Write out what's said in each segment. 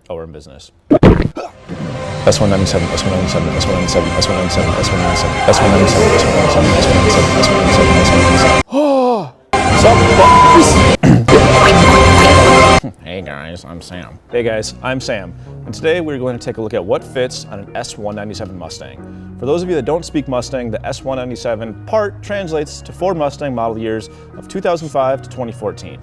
Oh, we're in business. S197, S197, S197, S197, S197, S197, S197, S197, S197, S197. Oh! Hey guys, I'm Sam. Hey guys, I'm Sam, and today we're going to take a look at what fits on an S197 Mustang. For those of you that don't speak Mustang, the S197 part translates to Ford Mustang model years of 2005 to 2014.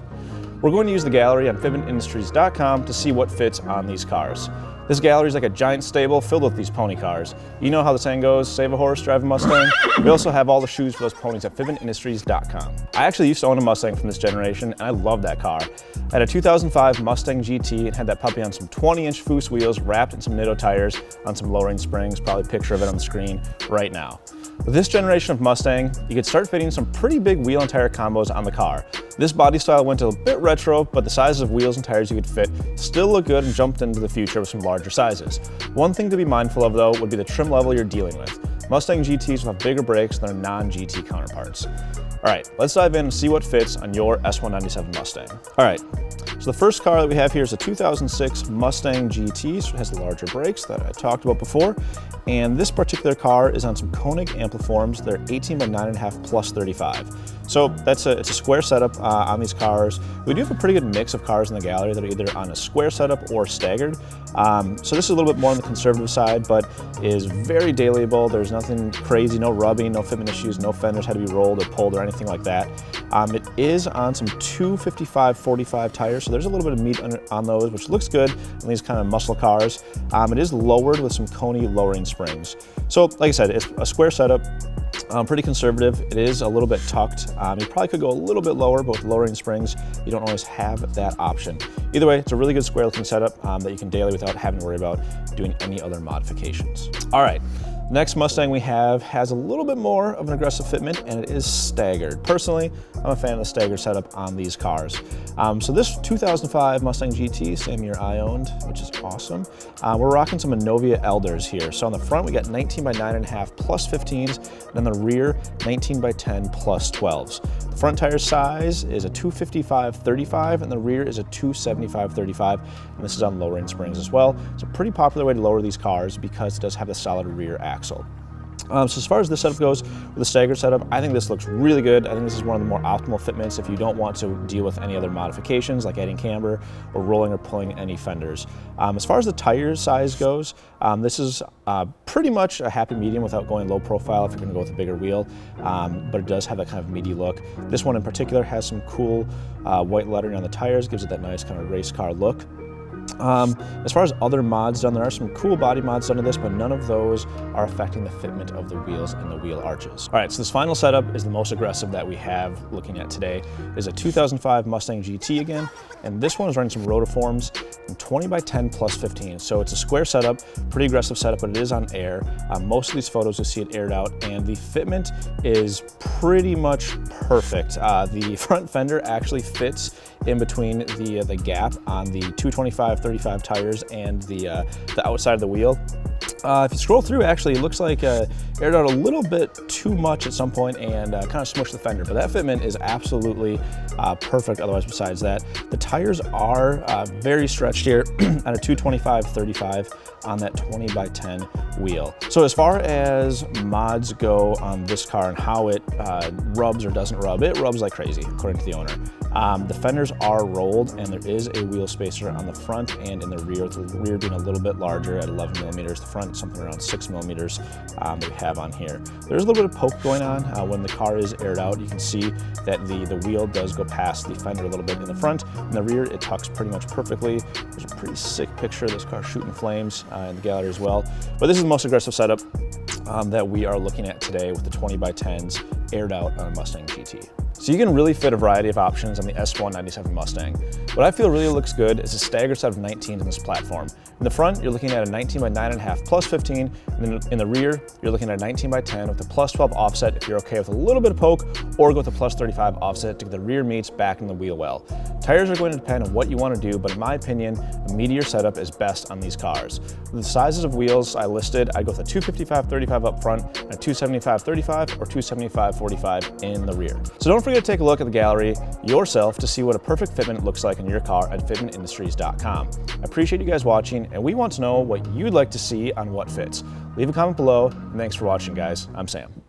We're going to use the gallery on fitmentindustries.com to see what fits on these cars. This gallery is like a giant stable filled with these pony cars. You know how the saying goes, save a horse, drive a Mustang? We also have all the shoes for those ponies at fitmentindustries.com. I actually used to own a Mustang from this generation, and I love that car. I had a 2005 Mustang GT and had that puppy on some 20-inch Foose wheels wrapped in some Nitto tires on some lowering springs, probably a picture of it on the screen right now. With this generation of Mustang, you could start fitting some pretty big wheel and tire combos on the car. This body style went a bit retro, but the sizes of wheels and tires you could fit still look good and jumped into the future with some larger sizes. One thing to be mindful of though would be the trim level you're dealing with. Mustang GTs will have bigger brakes than their non-GT counterparts. All right, let's dive in and see what fits on your S197 Mustang. All right, so the first car that we have here is a 2006 Mustang GT, so it has the larger brakes that I talked about before. And this particular car is on some Koenig ampliforms. They're 18 by 9.5 plus 35. So it's a square setup on these cars. We do have a pretty good mix of cars in the gallery that are either on a square setup or staggered. So this is a little bit more on the conservative side, but is very dailyable. There's nothing crazy, no rubbing, no fitment issues, no fenders had to be rolled or pulled or anything like that. It is on some 255/45 tires, so there's a little bit of meat on those, which looks good in these kind of muscle cars. It is lowered with some Coney lowering springs. So like I said, it's a square setup. Pretty conservative. It is a little bit tucked. You probably could go a little bit lower, but with lowering springs, you don't always have that option. Either way, it's a really good square looking setup that you can daily without having to worry about doing any other modifications. All right. Next Mustang we have has a little bit more of an aggressive fitment, and it is staggered. Personally, I'm a fan of the staggered setup on these cars. So this 2005 Mustang GT, same year I owned, which is awesome. We're rocking some Inovia Elders here. So on the front, we got 19 by 9.5 plus 15s, and on the rear, 19 by 10 plus 12s. The front tire size is a 255/35, and the rear is a 275/35, and this is on lowering springs as well. It's a pretty popular way to lower these cars because it does have the solid rear axle. So as far as this setup goes, with the staggered setup, I think this looks really good. I think this is one of the more optimal fitments if you don't want to deal with any other modifications like adding camber or rolling or pulling any fenders. As far as the tire size goes, this is pretty much a happy medium without going low profile if you're going to go with a bigger wheel, but it does have that kind of meaty look. This one in particular has some cool white lettering on the tires, gives it that nice kind of race car look. As far as other mods done, there are some cool body mods done to this, but none of those are affecting the fitment of the wheels and the wheel arches. All right, so this final setup is the most aggressive that we have looking at today. It is a 2005 Mustang GT again, and this one is running some rotiforms and 20 by 10 plus 15. So it's a square setup, pretty aggressive setup, but it is on air. Most of these photos you'll see it aired out, and the fitment is pretty much perfect. The front fender actually fits in between the gap on the 225/35 tires and the outside of the wheel. If you scroll through, actually, it looks like aired out a little bit too much at some point and kind of smushed the fender, but that fitment is absolutely perfect otherwise besides that. The tires are very stretched here on a 225/35 on that 20 by 10 wheel. So as far as mods go on this car and how it rubs or doesn't rub, it rubs like crazy, according to the owner. The fenders are rolled, and there is a wheel spacer on the front and in the rear being a little bit larger at 11 millimeters. The front, something around 6 millimeters that we have on here. There's a little bit of poke going on when the car is aired out. You can see that the wheel does go past the fender a little bit in the front. In the rear, it tucks pretty much perfectly. There's a pretty sick picture of this car shooting flames in the gallery as well. But this is the most aggressive setup that we are looking at today with the 20 by 10s aired out on a Mustang GT. So you can really fit a variety of options on the S197 Mustang. What I feel really looks good is a staggered set of 19s on this platform. In the front, you're looking at a 19 by 9.5 plus 15, and then in the rear, you're looking at a 19 by 10 with a plus 12 offset if you're okay with a little bit of poke, or go with a plus 35 offset to get the rear meats back in the wheel well. Tires are going to depend on what you want to do, but in my opinion, a meatier setup is best on these cars. With the sizes of wheels I listed, I'd go with a 255/35 up front and a 275/35 or 275/45 in the rear. So don't forget to take a look at the gallery yourself to see what a perfect fitment looks like in your car at fitmentindustries.com. I appreciate you guys watching, and we want to know what you'd like to see on What Fits. Leave a comment below, and thanks for watching, guys. I'm Sam.